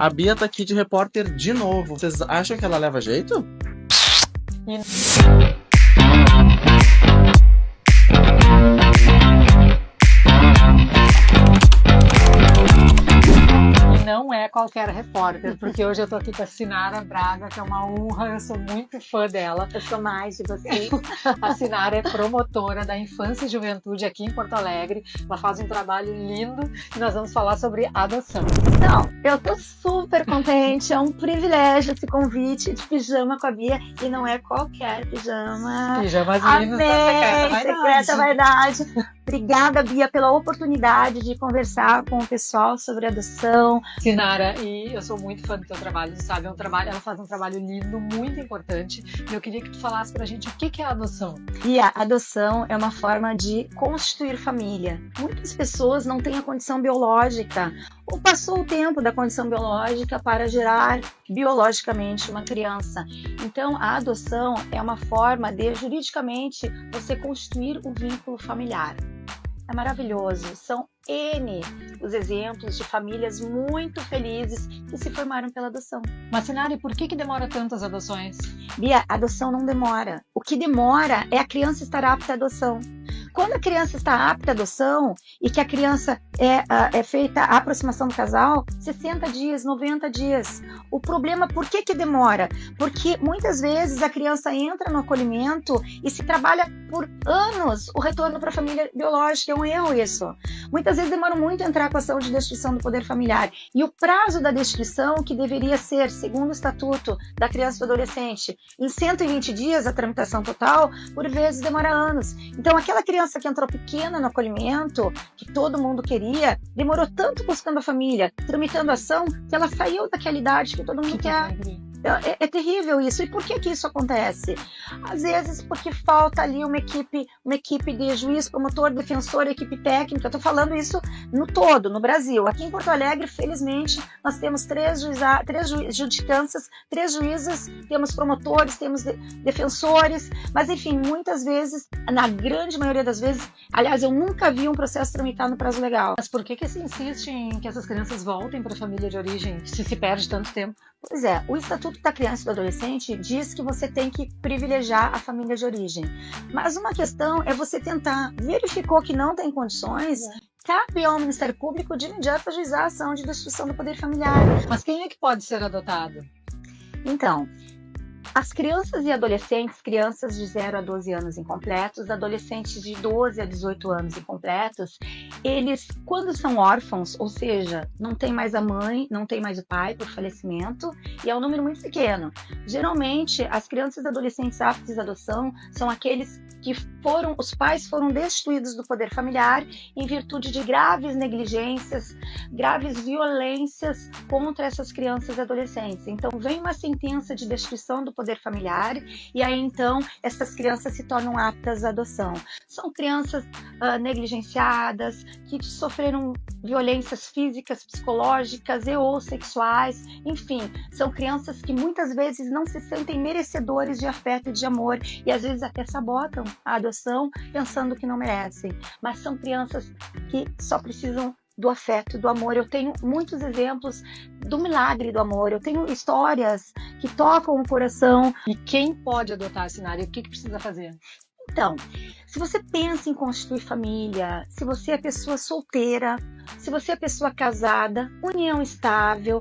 A Bia tá aqui de repórter de novo. Vocês acham que ela leva jeito? Não é qualquer repórter, porque hoje eu tô aqui com a Sinara Braga, que é uma honra, eu sou muito fã dela. Eu sou mais de você. A Sinara é promotora da Infância e Juventude aqui em Porto Alegre. Ela faz um trabalho lindo e nós vamos falar sobre adoção. Então, eu tô super contente, é um privilégio esse convite de pijama com a Bia, e não é qualquer pijama. Pijamas lindos da Secreta Vaidade. Obrigada, Bia, pela oportunidade de conversar com o pessoal sobre adoção. Sinara, e eu sou muito fã do teu trabalho, sabe? Ela faz um trabalho lindo, muito importante. E eu queria que tu falasse pra gente o que é a adoção. Bia, a adoção é uma forma de constituir família. Muitas pessoas não têm a condição biológica, ou passou o tempo da condição biológica para gerar biologicamente uma criança. Então, a adoção é uma forma de, juridicamente, você constituir um vínculo familiar. É maravilhoso. São N os exemplos de famílias muito felizes que se formaram pela adoção. Mas, Sinara, e por que demora tanto as adoções? Bia, a adoção não demora. O que demora é a criança estar apta à adoção. Quando a criança está apta à adoção e que a criança é feita a aproximação do casal, 60 dias, 90 dias. O problema, por que demora? Porque muitas vezes a criança entra no acolhimento e se trabalha por anos o retorno para a família biológica. É um erro isso. Muitas vezes demora muito a entrar com a ação de destituição do poder familiar. E o prazo da destituição, que deveria ser, segundo o Estatuto da Criança e do Adolescente, em 120 dias a tramitação total, por vezes demora anos. Então, aquela criança que entrou pequena no acolhimento, que todo mundo queria, demorou tanto buscando a família, tramitando a ação, que ela saiu daquela idade que todo mundo quer. É terrível isso. E por que isso acontece? Às vezes porque falta ali uma equipe de juiz, promotor, defensor, equipe técnica. Eu estou falando isso no todo, no Brasil. Aqui em Porto Alegre, felizmente, nós temos 3 judicâncias, 3 juízes, temos promotores, temos defensores, mas enfim, muitas vezes, na grande maioria das vezes, aliás, eu nunca vi um processo tramitado no prazo legal. Mas por que se insiste em que essas crianças voltem para a família de origem, se perde tanto tempo? Pois é, o Estatuto da Criança e do Adolescente diz que você tem que privilegiar a família de origem. Mas uma questão é você tentar, verificou que não tem condições, cabe ao Ministério Público de imediato ajuizar a ação de destituição do poder familiar. Mas quem é que pode ser adotado? Então, as crianças e adolescentes, crianças de 0 a 12 anos incompletos, adolescentes de 12 a 18 anos incompletos, eles, quando são órfãos, ou seja, não tem mais a mãe, não tem mais o pai por falecimento, e é um número muito pequeno. Geralmente, as crianças e adolescentes aptos à adoção são aqueles que os pais foram destituídos do poder familiar em virtude de graves negligências, graves violências contra essas crianças e adolescentes. Então, vem uma sentença de destituição do poder familiar e aí, então, essas crianças se tornam aptas à adoção. São crianças negligenciadas, que sofreram violências físicas, psicológicas e ou sexuais, enfim, são crianças que muitas vezes não se sentem merecedores de afeto e de amor e às vezes até sabotam a adoção pensando que não merecem, mas são crianças que só precisam do afeto, do amor. Eu tenho muitos exemplos do milagre do amor, eu tenho histórias que tocam o coração. E quem pode adotar, Sinara? O que precisa fazer? Então, se você pensa em constituir família, se você é pessoa solteira, se você é pessoa casada, união estável,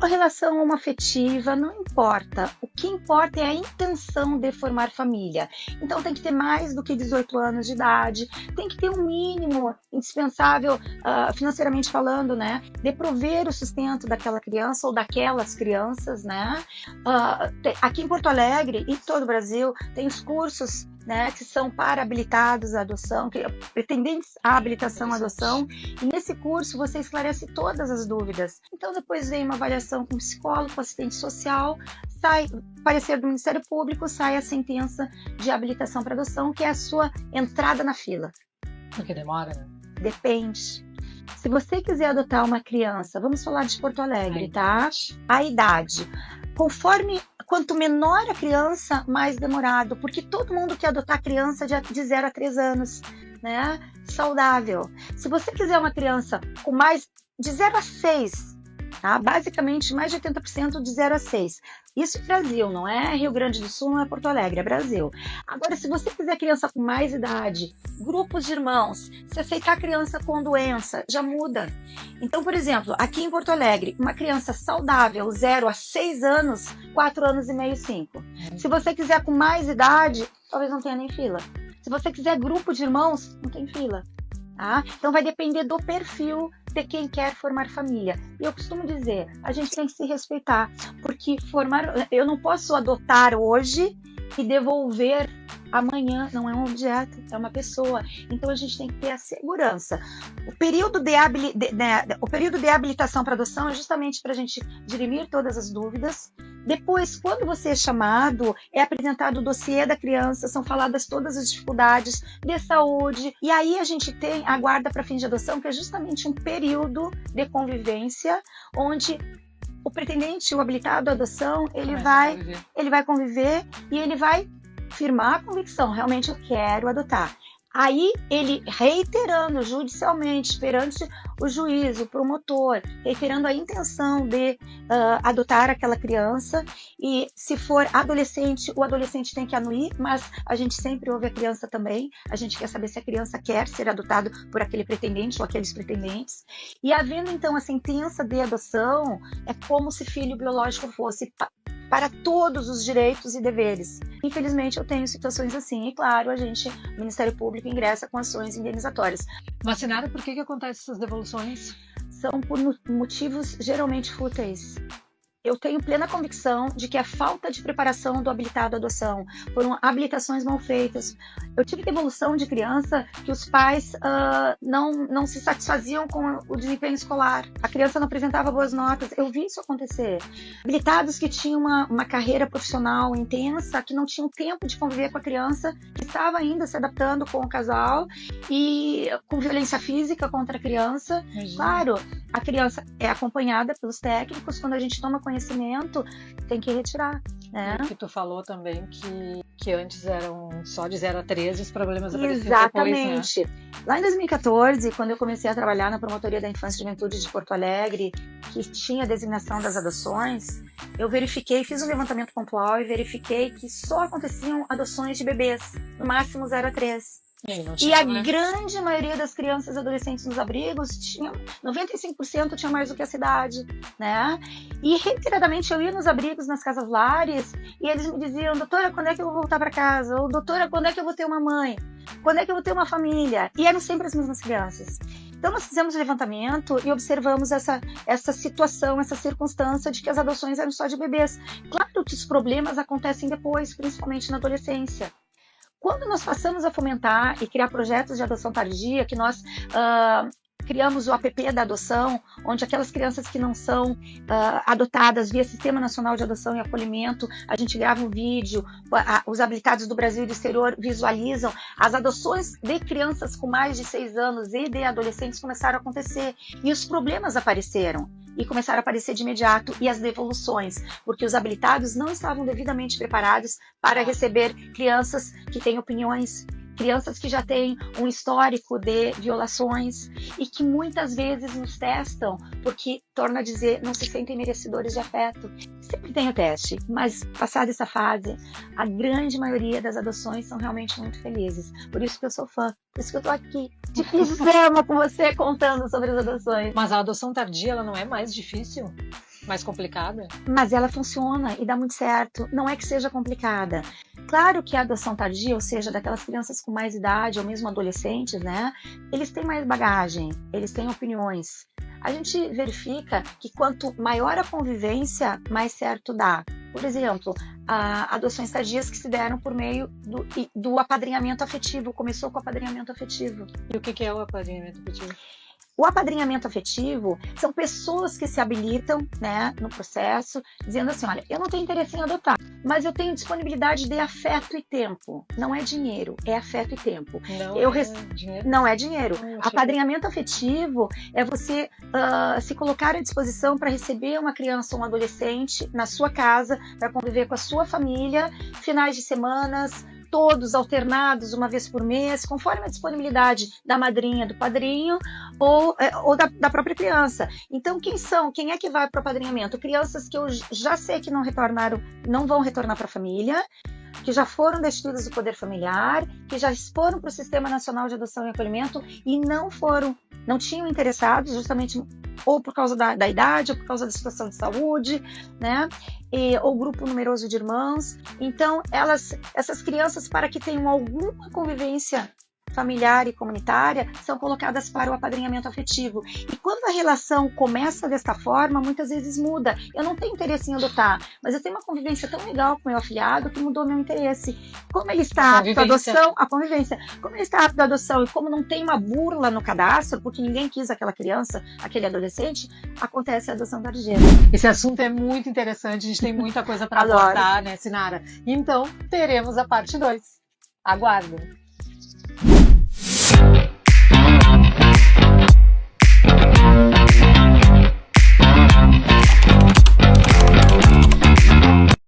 a relação homoafetiva, não importa. O que importa é a intenção de formar família. Então tem que ter mais do que 18 anos de idade, tem que ter um mínimo indispensável, financeiramente falando, né, de prover o sustento daquela criança ou daquelas crianças, né. Aqui em Porto Alegre e todo o Brasil tem os cursos, né, que são para habilitados à adoção, pretendentes à habilitação à adoção, e nesse curso você esclarece todas as dúvidas. Então depois vem uma avaliação com psicólogo, com assistente social, sai parecer do Ministério Público, sai a sentença de habilitação para adoção, que é a sua entrada na fila. Porque demora, né? Depende. Se você quiser adotar uma criança, vamos falar de Porto Alegre, tá? A idade. Quanto menor a criança, mais demorado, porque todo mundo quer adotar criança de 0 a 3 anos, né? Saudável. Se você quiser uma criança com mais de 0 a 6, Tá? Basicamente, mais de 80% de 0 a 6. Isso é Brasil, não é Rio Grande do Sul, não é Porto Alegre, é Brasil. Agora, se você quiser criança com mais idade, grupos de irmãos, se aceitar criança com doença, já muda. Então, por exemplo, aqui em Porto Alegre, uma criança saudável, 0 a 6 anos, 4 anos e meio, 5. Se você quiser com mais idade, talvez não tenha nem fila. Se você quiser grupo de irmãos, não tem fila. Tá? Então vai depender do perfil de quem quer formar família. E eu costumo dizer, a gente tem que se respeitar, porque eu não posso adotar hoje e devolver amanhã. Não é um objeto, é uma pessoa. Então a gente tem que ter a segurança. O período de habilitação para adoção é justamente para a gente dirimir todas as dúvidas. Depois, quando você é chamado, é apresentado o dossiê da criança, são faladas todas as dificuldades de saúde, e aí a gente tem a guarda para fins de adoção, que é justamente um período de convivência, onde o pretendente, o habilitado à adoção, ele vai conviver e ele vai firmar a convicção, realmente eu quero adotar. Aí ele reiterando judicialmente perante o juiz, o promotor, reiterando a intenção de adotar aquela criança, e se for adolescente, o adolescente tem que anuir, mas a gente sempre ouve a criança também, a gente quer saber se a criança quer ser adotado por aquele pretendente ou aqueles pretendentes, e havendo então a sentença de adoção, é como se filho biológico fosse para todos os direitos e deveres. Infelizmente, eu tenho situações assim. E, claro, o Ministério Público ingressa com ações indenizatórias. Vacinada, por que acontecem essas devoluções? São por motivos geralmente fúteis. Eu tenho plena convicção de que a falta de preparação do habilitado à adoção, foram habilitações mal feitas. Eu tive devolução de criança que os pais não se satisfaziam com o desempenho escolar. A criança não apresentava boas notas. Eu vi isso acontecer. Habilitados que tinham uma carreira profissional intensa, que não tinham tempo de conviver com a criança, que estava ainda se adaptando com o casal e com violência física contra a criança. Imagina. Claro, a criança é acompanhada pelos técnicos, quando a gente toma conhecimento, tem que retirar, né? Que tu falou também que antes eram só de 0 a 13, os problemas apareciam Exatamente. depois, né? Lá em 2014, quando eu comecei a trabalhar na Promotoria da Infância e Juventude de Porto Alegre, que tinha a designação das adoções, eu fiz um levantamento pontual e verifiquei que só aconteciam adoções de bebês, no máximo 0 a 3. E a grande maioria das crianças e adolescentes nos abrigos, 95% tinha mais do que a cidade, né? E reiteradamente eu ia nos abrigos, nas casas lares, e eles me diziam: doutora, quando é que eu vou voltar para casa? Ou doutora, quando é que eu vou ter uma mãe? Quando é que eu vou ter uma família? E eram sempre as mesmas crianças. Então nós fizemos o levantamento e observamos essa situação, essa circunstância de que as adoções eram só de bebês. Claro que os problemas acontecem depois, principalmente na adolescência. Quando nós passamos a fomentar e criar projetos de adoção tardia, que nós criamos o app da adoção, onde aquelas crianças que não são adotadas via Sistema Nacional de Adoção e Acolhimento, a gente grava um vídeo, os habilitados do Brasil e do exterior visualizam, as adoções de crianças com mais de 6 anos e de adolescentes começaram a acontecer, e os problemas apareceram. E começaram a aparecer de imediato, e as devoluções, porque os habilitados não estavam devidamente preparados para receber crianças que têm opiniões, crianças que já têm um histórico de violações e que muitas vezes nos testam porque, torna a dizer, não se sentem merecedores de afeto. Sempre tem o teste, mas passada essa fase, a grande maioria das adoções são realmente muito felizes. Por isso que eu sou fã, por isso que eu tô aqui de pijama com você contando sobre as adoções. Mas a adoção tardia, ela não é mais difícil? Mais complicada? Mas ela funciona e dá muito certo. Não é que seja complicada. Claro que a adoção tardia, ou seja, daquelas crianças com mais idade, ou mesmo adolescentes, né? Eles têm mais bagagem, eles têm opiniões. A gente verifica que quanto maior a convivência, mais certo dá. Por exemplo, adoções tardias que se deram por meio do apadrinhamento afetivo. Começou com o apadrinhamento afetivo. E o que é o apadrinhamento afetivo? O apadrinhamento afetivo são pessoas que se habilitam, né, no processo, dizendo assim: olha, eu não tenho interesse em adotar, mas eu tenho disponibilidade de afeto e tempo. Não é dinheiro, é afeto e tempo. Dinheiro? Não é dinheiro. Apadrinhamento afetivo é você se colocar à disposição para receber uma criança ou um adolescente na sua casa, para conviver com a sua família, finais de semanas, todos alternados uma vez por mês, conforme a disponibilidade da madrinha, do padrinho ou da própria criança. Então, quem é que vai para o apadrinhamento? Crianças que eu já sei que não vão retornar para a família, que já foram destituídas do poder familiar, que já foram para o Sistema Nacional de Adoção e Acolhimento e não tinham interessados, justamente ou por causa da idade, ou por causa da situação de saúde, né? Ou grupo numeroso de irmãos. Então, essas crianças, para que tenham alguma convivência familiar e comunitária, são colocadas para o apadrinhamento afetivo. E quando a relação começa desta forma, muitas vezes muda. Eu não tenho interesse em adotar, mas eu tenho uma convivência tão legal com meu afilhado que mudou meu interesse. Como ele está apto à adoção, a convivência. Como ele está apto à adoção e como não tem uma burla no cadastro, porque ninguém quis aquela criança, aquele adolescente, acontece a adoção tardia. Esse assunto é muito interessante, a gente tem muita coisa para abordar, né, Sinara? Então, teremos a parte 2. Aguardem!